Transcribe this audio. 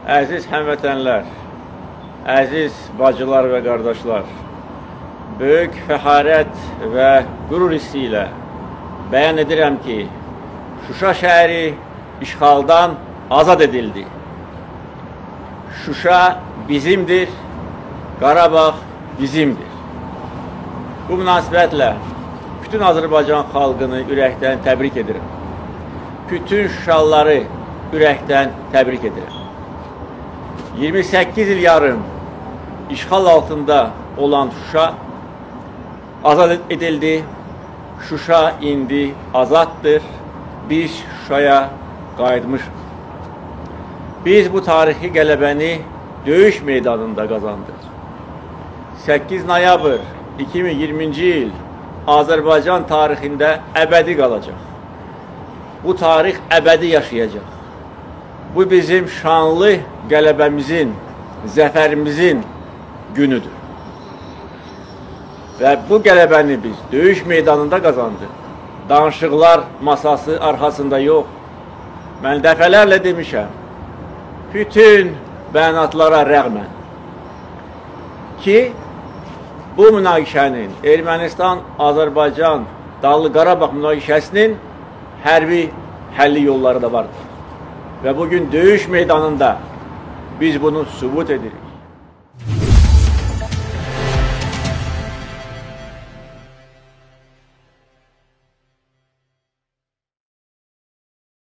Əziz həmvətənlər, əziz bacılar və qardaşlar, böyük fəxarət və qürur hissi ilə bəyan edirəm ki, Şuşa şəhəri işğaldan azad edildi. Şuşa bizimdir, Qarabağ bizimdir. Bu münasibətlə bütün Azərbaycan xalqını ürəkdən təbrik edirəm. Bütün Şuşalıları ürəkdən təbrik edirəm. 28 il yarım işğal altında olan Şuşa azad edildi. Şuşa indi azaddır. Biz Şuşaya qayıtmışıq. Biz bu tarixi qələbəni döyüş meydanında qazandıq. 8 noyabr 2020-ci il Azərbaycan tarixində əbədi qalacaq. Bu tarix əbədi yaşayacaq. Bu bizim şanlı qələbəmizin, zəfərimizin günüdür. Və bu qələbəni biz döyüş meydanında qazandıq. Danışıqlar masası arxasında yox. Mən dəfələrlə demişəm, bütün bəyanatlara rəğmən ki, bu münaqişənin, Ermənistan-Azərbaycan Dağlı Qarabağ münaqişəsinin hərbi həlli yolları da vardır. Və bugün döyüş meydanında biz bunu sübut edirik.